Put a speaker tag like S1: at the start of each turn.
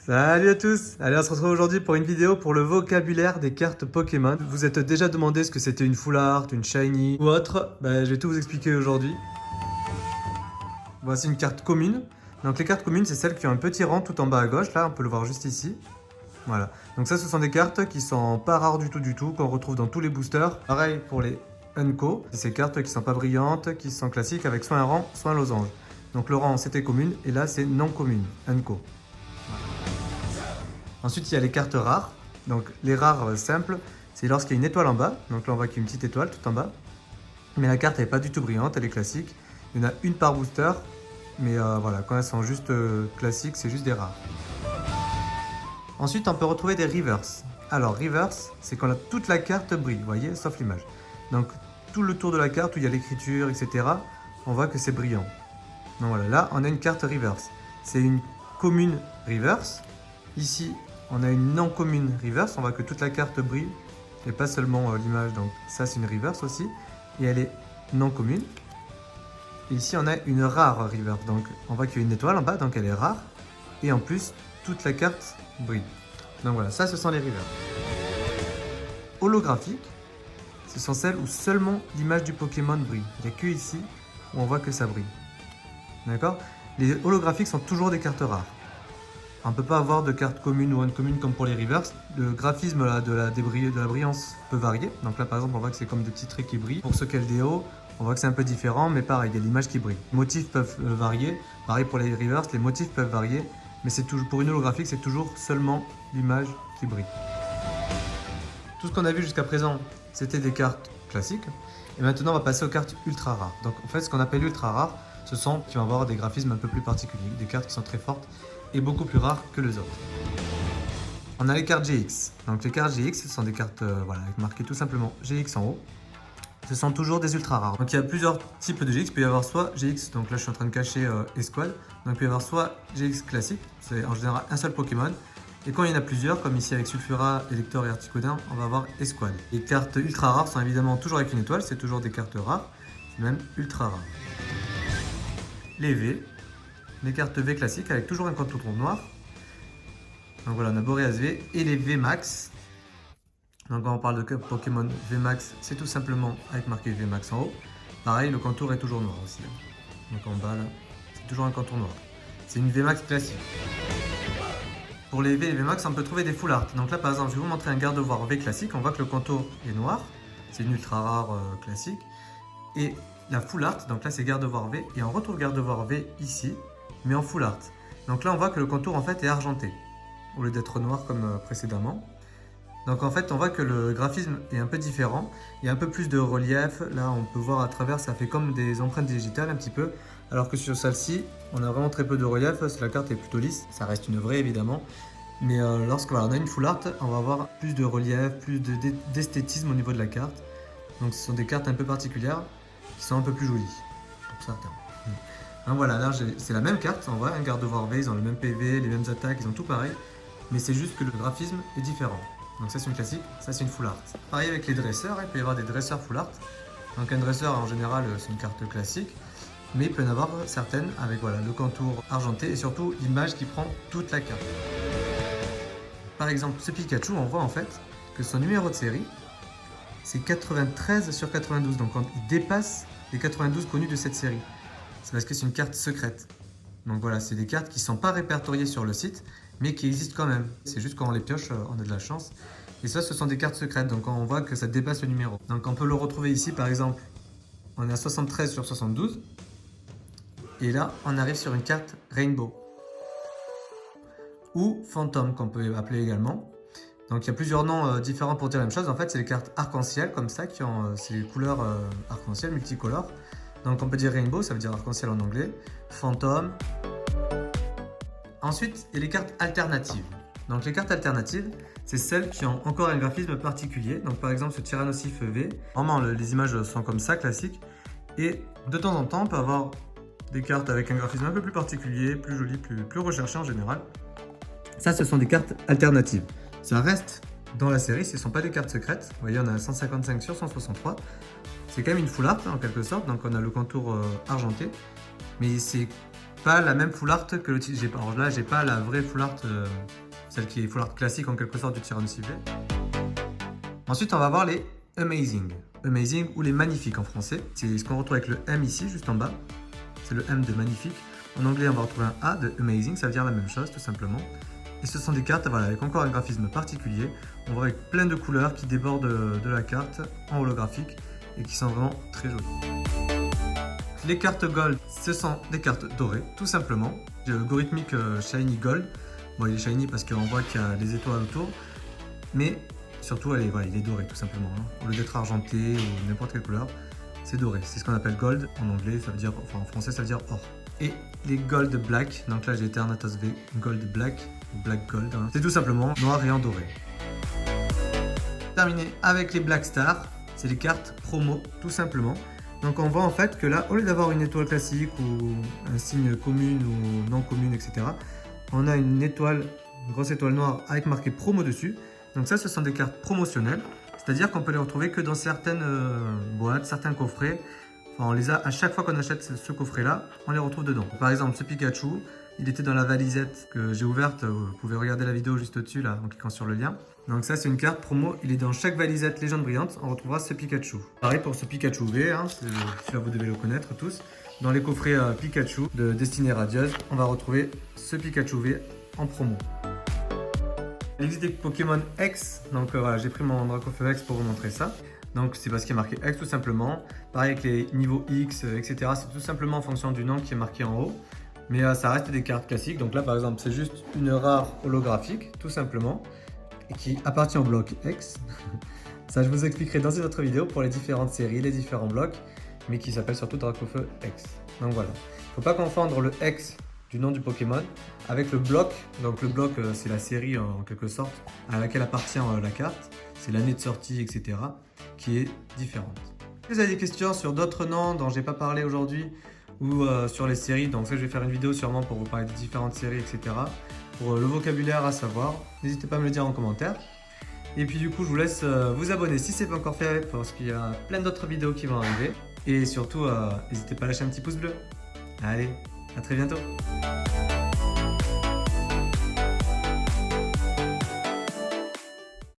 S1: Salut à tous! Allez, on se retrouve aujourd'hui pour une vidéo pour le vocabulaire des cartes Pokémon. Vous êtes déjà demandé ce que c'était une Full Art, une Shiny ou autre. Je vais tout vous expliquer aujourd'hui. Voici une carte commune. Donc les cartes communes, c'est celles qui ont un petit rang tout en bas à gauche. Là, on peut le voir juste ici. Voilà. Donc ça, ce sont des cartes qui sont pas rares du tout, qu'on retrouve dans tous les boosters. Pareil pour les Unco. C'est ces cartes qui sont pas brillantes, qui sont classiques avec soit un rang, soit un losange. Donc le rang, c'était commune et là, c'est non commune, Unco. Ensuite, il y a les cartes rares. Donc les rares simples, c'est lorsqu'il y a une étoile en bas. Donc là, on voit qu'il y a une petite étoile tout en bas. Mais la carte n'est pas du tout brillante, elle est classique. Il y en a une par booster. Mais voilà, quand elles sont juste classiques, c'est juste des rares. Ensuite, on peut retrouver des reverse. Alors, reverse, c'est quand toute la carte brille, vous voyez, sauf l'image. Donc, tout le tour de la carte où il y a l'écriture, etc., on voit que c'est brillant. Donc voilà, là, on a une carte reverse. C'est une commune reverse. Ici, on a une non commune reverse. On voit que toute la carte brille et pas seulement l'image. Donc, ça, c'est une reverse aussi. Et elle est non commune. Et ici, on a une rare reverse. Donc, on voit qu'il y a une étoile en bas, donc elle est rare. Et en plus, toute la carte brille. Donc voilà, ça, ce sont les reverse. Holographiques, ce sont celles où seulement l'image du Pokémon brille. Il n'y a que ici où on voit que ça brille. D'accord? Les holographiques sont toujours des cartes rares. On ne peut pas avoir de cartes communes ou incommunes comme pour les reverse. Le graphisme là, de la brillance peut varier. Donc là, par exemple, on voit que c'est comme des petits traits qui brillent. Pour ce qu'LDO, on voit que c'est un peu différent, mais pareil, il y a l'image qui brille. Les motifs peuvent varier. Pareil pour les reverse, les motifs peuvent varier. Mais c'est toujours, pour une holographique, c'est toujours seulement l'image qui brille. Tout ce qu'on a vu jusqu'à présent, c'était des cartes classiques. Et maintenant, on va passer aux cartes ultra rares. Donc en fait, ce qu'on appelle ultra rares, ce sont qui vont avoir des graphismes un peu plus particuliers, des cartes qui sont très fortes et beaucoup plus rares que les autres. On a les cartes GX. Donc les cartes GX, ce sont des cartes voilà, marquées tout simplement GX en haut. Ce sont toujours des ultra rares. Donc il y a plusieurs types de GX. Il peut y avoir soit GX, donc là je suis en train de cacher Esquad. Donc il peut y avoir soit GX classique, c'est en général un seul Pokémon. Et quand il y en a plusieurs, comme ici avec Sulfura, Elector et Articodin, on va avoir Esquad. Les cartes ultra rares sont évidemment toujours avec une étoile, c'est toujours des cartes rares, c'est même ultra rares. Les V, les cartes V classiques avec toujours un contour noir. Donc voilà, on a Boreas V et les V Max. Donc quand on parle de Pokémon V Max, c'est tout simplement avec marqué V Max en haut. Pareil, le contour est toujours noir aussi. Donc en bas là, c'est toujours un contour noir. C'est une V Max classique. Pour les V et les V Max, on peut trouver des full art. Donc là par exemple, je vais vous montrer un Gardevoir V classique. On voit que le contour est noir. C'est une ultra rare classique. Et la full art, donc là c'est Gardevoir V. Et on retrouve Gardevoir V ici, mais en full art. Donc là on voit que le contour en fait est argenté, au lieu d'être noir comme précédemment. Donc en fait on voit que le graphisme est un peu différent, il y a un peu plus de relief, là on peut voir à travers, ça fait comme des empreintes digitales un petit peu, alors que sur celle-ci on a vraiment très peu de relief, la carte est plutôt lisse, ça reste une vraie évidemment, mais lorsque voilà, on a une full art, on va avoir plus de relief, plus d'esthétisme au niveau de la carte, donc ce sont des cartes un peu particulières qui sont un peu plus jolies, pour certains. Donc voilà, là c'est la même carte, on voit un Gardevoir V, ils ont le même PV, les mêmes attaques, ils ont tout pareil, mais c'est juste que le graphisme est différent. Donc ça c'est une classique, ça c'est une full art. Pareil avec les dresseurs, il peut y avoir des dresseurs full art. Donc un dresseur en général c'est une carte classique, mais il peut y en avoir certaines avec voilà, le contour argenté et surtout l'image qui prend toute la carte. Par exemple ce Pikachu, on voit en fait que son numéro de série c'est 93 sur 92, donc il dépasse les 92 connus de cette série. C'est parce que c'est une carte secrète. Donc voilà, c'est des cartes qui ne sont pas répertoriées sur le site, mais qui existent quand même. C'est juste quand on les pioche, on a de la chance. Et ça, ce sont des cartes secrètes, donc on voit que ça dépasse le numéro. Donc on peut le retrouver ici, par exemple, on est à 73 sur 72. Et là, on arrive sur une carte Rainbow. Ou Phantom, qu'on peut appeler également. Donc il y a plusieurs noms différents pour dire la même chose. En fait, c'est les cartes arc-en-ciel, comme ça, qui ont ces couleurs arc-en-ciel, multicolores. Donc on peut dire Rainbow, ça veut dire arc-en-ciel en anglais. Phantom. Ensuite, il y a les cartes alternatives. Donc les cartes alternatives, c'est celles qui ont encore un graphisme particulier. Donc par exemple ce Tyrannosif V, vraiment les images sont comme ça, classiques. Et de temps en temps, on peut avoir des cartes avec un graphisme un peu plus particulier, plus joli, plus recherché en général. Ça, ce sont des cartes alternatives. Ça reste dans la série, ce ne sont pas des cartes secrètes. Vous voyez, on a 155 sur 163. C'est quand même une full art en quelque sorte, donc on a le contour argenté. Mais c'est pas la même full art que l'outil. Alors là, j'ai pas la vraie full art, celle qui est full art classique en quelque sorte du Tyrannosaurus. Ensuite, on va voir les amazing. Amazing ou les magnifiques en français. C'est ce qu'on retrouve avec le M ici, juste en bas. C'est le M de magnifique. En anglais, on va retrouver un A de amazing, ça veut dire la même chose tout simplement. Et ce sont des cartes voilà, avec encore un graphisme particulier. On voit avec plein de couleurs qui débordent de la carte en holographique et qui sont vraiment très jolies. Les cartes gold, ce sont des cartes dorées, tout simplement. J'ai le algorithmique shiny gold. Bon, il est shiny parce qu'on voit qu'il y a des étoiles autour, mais surtout, voilà, il est doré tout simplement. Hein. Au lieu d'être argenté ou n'importe quelle couleur, c'est doré. C'est ce qu'on appelle gold. En anglais, ça veut dire, enfin en français, ça veut dire or. Et les gold black, donc là j'ai Eternatus V gold black, black gold, hein. C'est tout simplement noir et en doré. Terminé avec les black stars, c'est les cartes promo, tout simplement. Donc on voit en fait que là, au lieu d'avoir une étoile classique ou un signe commune ou non commune, etc., on a une étoile, une grosse étoile noire avec marqué promo dessus. Donc ça, ce sont des cartes promotionnelles, c'est-à-dire qu'on peut les retrouver que dans certaines boîtes, certains coffrets. Enfin, on les a à chaque fois qu'on achète ce coffret-là, on les retrouve dedans. Par exemple, ce Pikachu, il était dans la valisette que j'ai ouverte. Vous pouvez regarder la vidéo juste au-dessus là, en cliquant sur le lien. Donc ça, c'est une carte promo. Il est dans chaque valisette légende brillante. On retrouvera ce Pikachu. Pareil pour ce Pikachu V, hein, celui-là vous devez le connaître tous. Dans les coffrets Pikachu de Destinée Radieuse, on va retrouver ce Pikachu V en promo. Il existe des Pokémon X, donc voilà, j'ai pris mon Dracofeu X pour vous montrer ça. Donc c'est parce qu'il y a marqué X tout simplement. Pareil avec les niveaux X, etc. C'est tout simplement en fonction du nom qui est marqué en haut. Mais ça reste des cartes classiques. Donc là par exemple c'est juste une rare holographique tout simplement. Et qui appartient au bloc X. Ça je vous expliquerai dans une autre vidéo pour les différentes séries, les différents blocs. Mais qui s'appelle surtout Dracofeu X. Donc voilà. Il ne faut pas confondre le X du nom du Pokémon avec le bloc. Donc le bloc c'est la série en quelque sorte à laquelle appartient la carte. C'est l'année de sortie, etc. qui est différente. Si vous avez des questions sur d'autres noms dont j'ai pas parlé aujourd'hui ou sur les séries, donc ça je vais faire une vidéo sûrement pour vous parler de différentes séries, etc. Pour le vocabulaire à savoir, n'hésitez pas à me le dire en commentaire. Et puis du coup je vous laisse vous abonner si ce n'est pas encore fait parce qu'il y a plein d'autres vidéos qui vont arriver. Et surtout n'hésitez pas à lâcher un petit pouce bleu. Allez, à très bientôt.